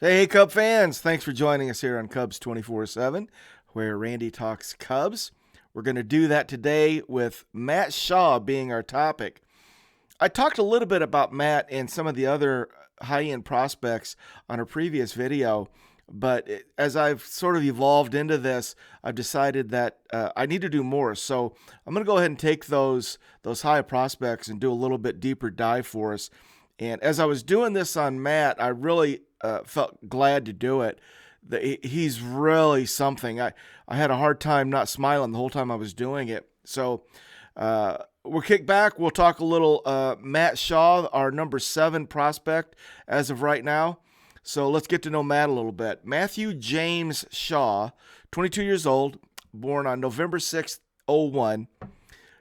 Hey, Cub fans. Thanks for joining us here on Cubs 24/7, where Randy talks Cubs. We're going to do that today with Matt Shaw being our topic. I talked a little bit about Matt and some of the other high-end prospects on a previous video, but as I've sort of evolved into this, I've decided that I need to do more. So I'm going to go ahead and take those high prospects and do a little bit deeper dive for us. And as I was doing this on Matt, I really felt glad to do it. He's really something. I had a hard time not smiling the whole time I was doing it. So we'll kick back. We'll talk a little Matt Shaw, our number 7 prospect as of right now. So let's get to know Matt a little bit. Matthew James Shaw, 22 years old, born on November 6th, 01,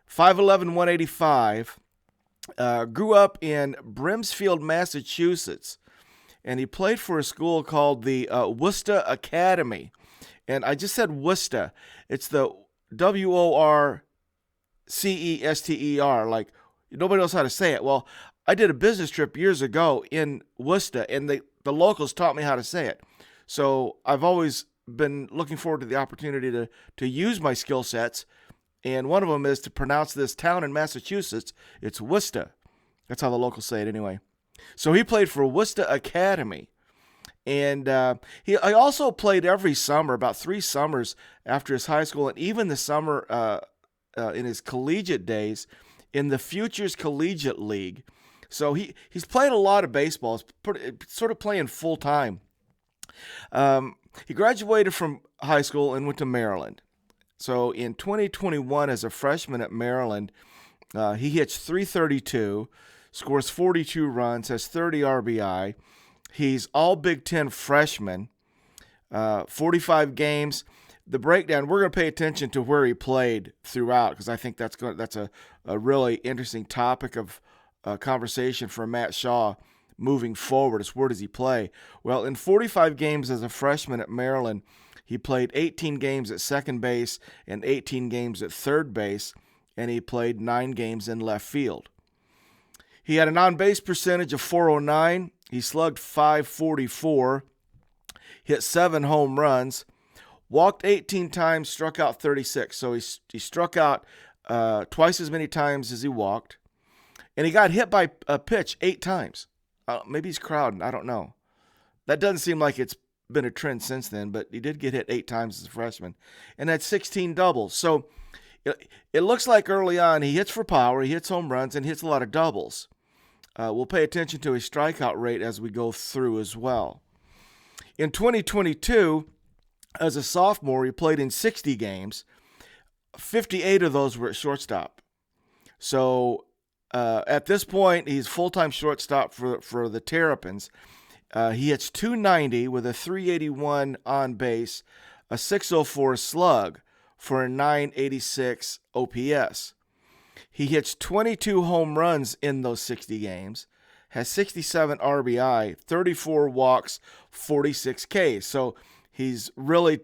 5'11", 185. Grew up in Brimsfield, Massachusetts, and he played for a school called the Worcester Academy. And I just said Worcester. It's the Worcester, like nobody knows how to say it. Well, I did a business trip years ago in Worcester, and the locals taught me how to say it. So I've always been looking forward to the opportunity to use my skill sets. And one of them is to pronounce this town in Massachusetts. It's Worcester. That's how the locals say it anyway. So he played for Worcester Academy. And I also played every summer, about 3 summers after his high school, and even the summer in his collegiate days in the Futures Collegiate League. So he's played a lot of baseball. Sort of playing full time. He graduated from high school and went to Maryland. So in 2021, as a freshman at Maryland, he hits .332, scores 42 runs, has 30 RBI. He's all Big Ten freshman, 45 games. The breakdown, we're going to pay attention to where he played throughout, because I think that's a really interesting topic of conversation for Matt Shaw moving forward. Is where does he play? Well, in 45 games as a freshman at Maryland, he played 18 games at second base and 18 games at third base, and he played 9 games in left field. He had an on-base percentage of .409. He slugged .544, hit 7 home runs, walked 18 times, struck out 36. So he struck out twice as many times as he walked, and he got hit by a pitch 8 times. Maybe he's crowding. I don't know. That doesn't seem like it's been a trend since then, but he did get hit 8 times as a freshman and had 16 doubles. So it looks like early on he hits for power, he hits home runs, and hits a lot of doubles. We'll pay attention to his strikeout rate as we go through as well. In 2022, as a sophomore, he played in 60 games. 58 of those were at shortstop. So at this point, he's full-time shortstop for the Terrapins. He hits .290 with a .381 on base, a .604 slug for a .986 OPS. He hits 22 home runs in those 60 games, has 67 RBI, 34 walks, 46 Ks. So he's really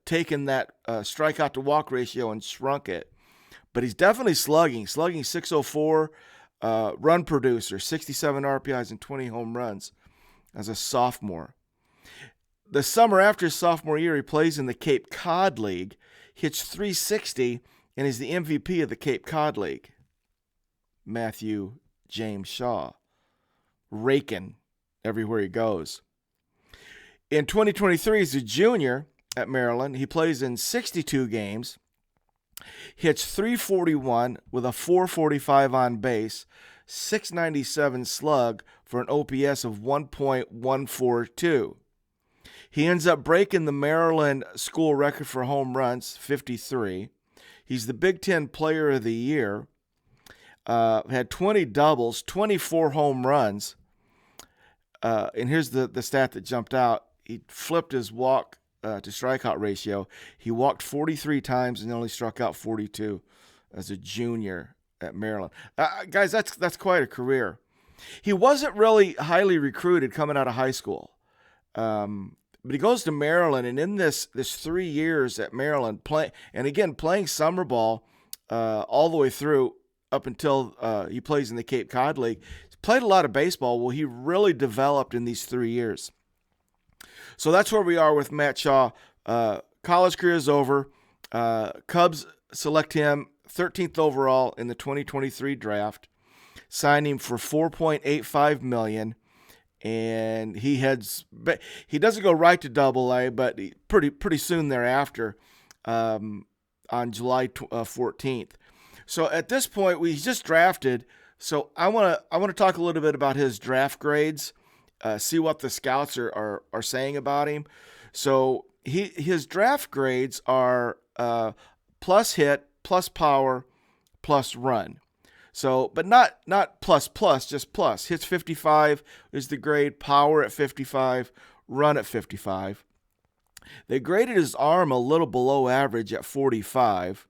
taken that strikeout to walk ratio and shrunk it. But he's definitely slugging .604, run producer, 67 RBIs and 20 home runs as a sophomore. The summer after his sophomore year, he plays in the Cape Cod League, hits .360, and is the MVP of the Cape Cod League. Matthew James Shaw, raking everywhere he goes. In 2023, as a junior at Maryland, he plays in 62 games, hits .341 with a .445 on base, .697 slug for an OPS of 1.142. He ends up breaking the Maryland school record for home runs, 53. He's the Big Ten Player of the Year. Had 20 doubles, 24 home runs. And here's the stat that jumped out. He flipped his walk to strikeout ratio. He walked 43 times and only struck out 42 as a junior at Maryland. Guys, that's quite a career. He wasn't really highly recruited coming out of high school. But he goes to Maryland, and in this 3 years at Maryland, playing summer ball all the way through up until he plays in the Cape Cod League, he's played a lot of baseball. Well, he really developed in these 3 years. So that's where we are with Matt Shaw. College career is over. Cubs select him 13th overall in the 2023 draft, sign him for $4.85 million, and he doesn't go right to Double-A, but pretty soon thereafter, on July 14th. So at this point, he's just drafted. So I want to talk a little bit about his draft grades, see what the scouts are saying about him. So his draft grades are plus hit, plus power, plus run. So, but not plus, just plus. Hits 55 is the grade, power at 55, run at 55. They graded his arm a little below average at 45,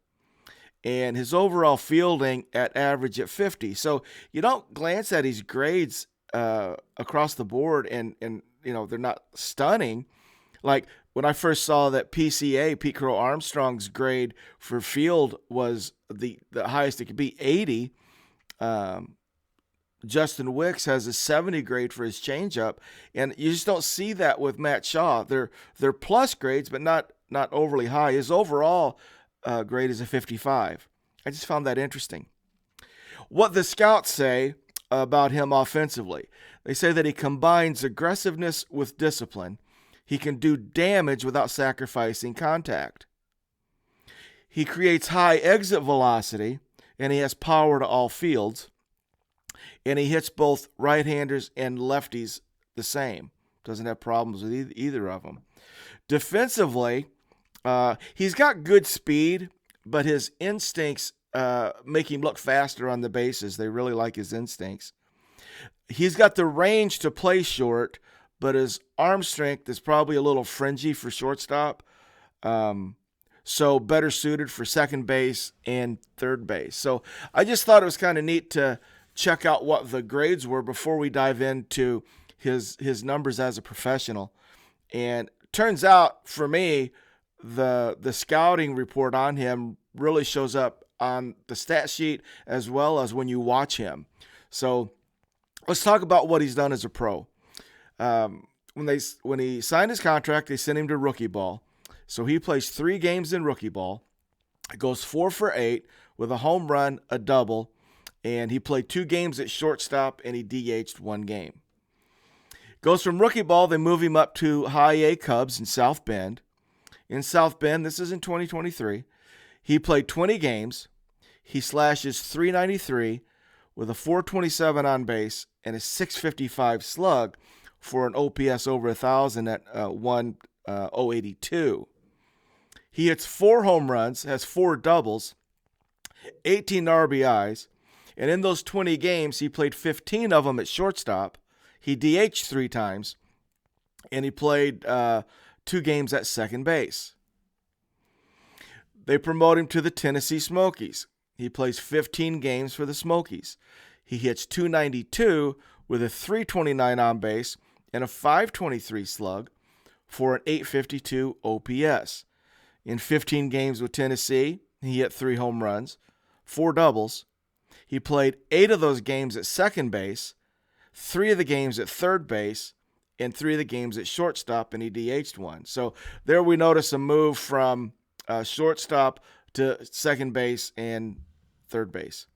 and his overall fielding at average at 50. So you don't glance at his grades across the board, and they're not stunning. Like when I first saw that PCA, Pete Crow Armstrong's grade for field was the highest it could be, 80. Justin Wicks has a 70 grade for his changeup, and you just don't see that with Matt Shaw. They're plus grades, but not overly high. His overall grade is a 55. I just found that interesting. What the scouts say about him offensively, they say that he combines aggressiveness with discipline. He can do damage without sacrificing contact. He creates high exit velocity, and he has power to all fields. And he hits both right-handers and lefties the same. Doesn't have problems with either of them. Defensively, he's got good speed, but his instincts make him look faster on the bases. They really like his instincts. He's got the range to play short, but his arm strength is probably a little fringy for shortstop. So better suited for second base and third base. So I just thought it was kind of neat to check out what the grades were before we dive into his numbers as a professional. And turns out for me, the scouting report on him really shows up on the stat sheet as well as when you watch him. So let's talk about what he's done as a pro. When he signed his contract, they sent him to rookie ball. So he plays 3 games in rookie ball. It goes 4 for 8 with a home run, a double, and he played 2 games at shortstop, and he DH'd 1 game. Goes from rookie ball, they move him up to high A Cubs in South Bend. In South Bend, this is in 2023, he played 20 games. He slashes .393 with a .427 on base and a .655 slug for an OPS over 1,000 at 1.082. He hits 4 home runs, has 4 doubles, 18 RBIs, and in those 20 games, he played 15 of them at shortstop. He DH'd 3 times, and he played 2 games at second base. They promote him to the Tennessee Smokies. He plays 15 games for the Smokies. He hits .292 with a .329 on base and a .523 slug for an .852 OPS. In 15 games with Tennessee, he hit 3 home runs, 4 doubles. He played 8 of those games at second base, 3 of the games at third base, and 3 of the games at shortstop, and he DH'd 1. So there we notice a move from shortstop to second base and third base.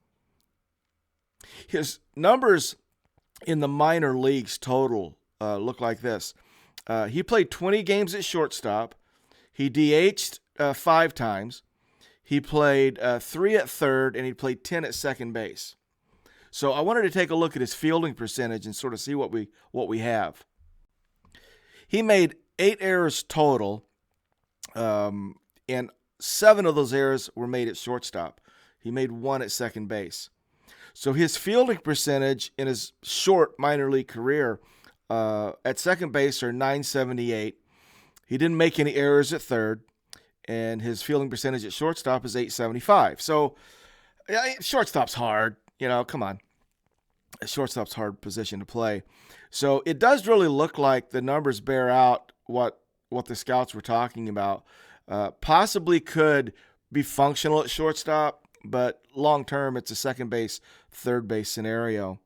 His numbers in the minor leagues total look like this. He played 20 games at shortstop. He DH'd 5 times. He played 3 at third, and he played 10 at second base. So I wanted to take a look at his fielding percentage and sort of see what we have. He made 8 errors total, and 7 of those errors were made at shortstop. He made 1 at second base. So his fielding percentage in his short minor league career at second base are .978. He didn't make any errors at third, and his fielding percentage at shortstop is .875. So shortstop's hard. Come on. A shortstop's hard position to play. So it does really look like the numbers bear out what the scouts were talking about. Possibly could be functional at shortstop, but long term it's a second base, third base scenario.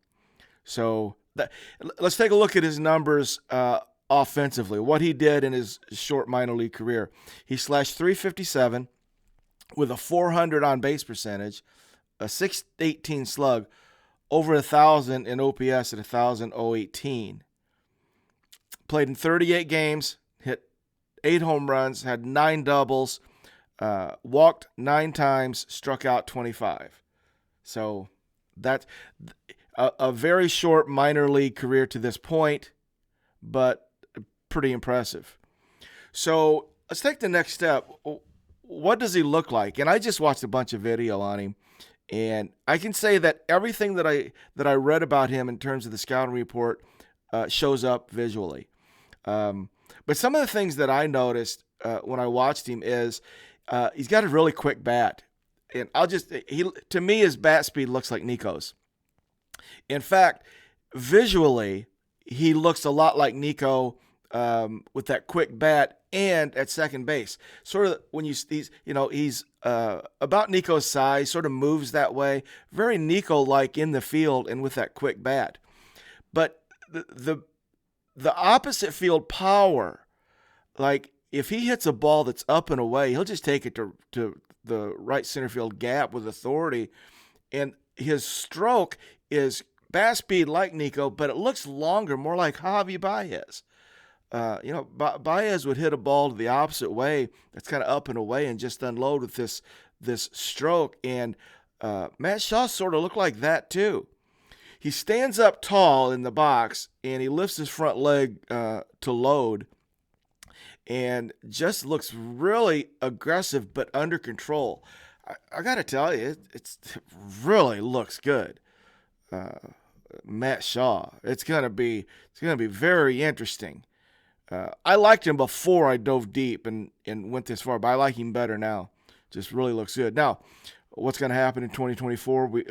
So let's take a look at his numbers offensively, what he did in his short minor league career. He slashed .357 with a .400 on base percentage, a .618 slug, over 1,000 in OPS at 1,018. Played in 38 games, hit 8 home runs, had 9 doubles, walked 9 times, struck out 25. So that's a very short minor league career to this point, but pretty impressive. So let's take the next step. What does he look like? And I just watched a bunch of video on him, and I can say that everything that I read about him in terms of the scouting report shows up visually. But some of the things that I noticed when I watched him is he's got a really quick bat. And to me, his bat speed looks like Nico's. In fact, visually, he looks a lot like Nico with that quick bat and at second base. Sort of when he's about Nico's size, sort of moves that way, very Nico-like in the field and with that quick bat. But the opposite field power, like if he hits a ball that's up and away, he'll just take it to the right center field gap with authority. And his stroke is bat speed like Nico, but it looks longer, more like Javi Baez. Baez would hit a ball the opposite way that's kind of up and away and just unload with this stroke. And Matt Shaw sort of looked like that too. He stands up tall in the box and he lifts his front leg to load and just looks really aggressive but under control. I got to tell you, it really looks good. Matt Shaw. It's gonna be very interesting. I liked him before I dove deep and went this far, but I like him better now. Just really looks good. Now, what's going to happen in 2024?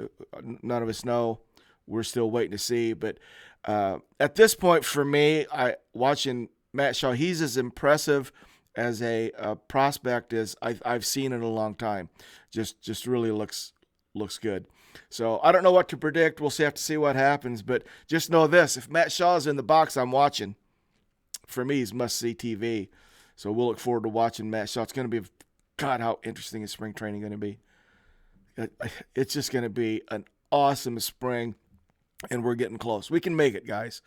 None of us know. We're still waiting to see. But at this point, for me, watching Matt Shaw, he's as impressive as a prospect as I've seen in a long time. Just really looks good. So I don't know what to predict. We'll have to see what happens. But just know this: if Matt Shaw is in the box, I'm watching. For me, he's must-see TV. So we'll look forward to watching Matt Shaw. It's going to be, God, how interesting is spring training going to be? It's just going to be an awesome spring, and we're getting close. We can make it, guys.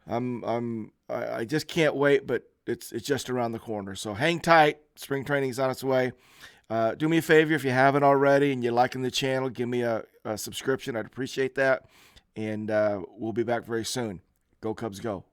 I just can't wait, but it's just around the corner. So hang tight. Spring training is on its way. Do me a favor if you haven't already and you're liking the channel, give me a subscription. I'd appreciate that. And we'll be back very soon. Go Cubs, go.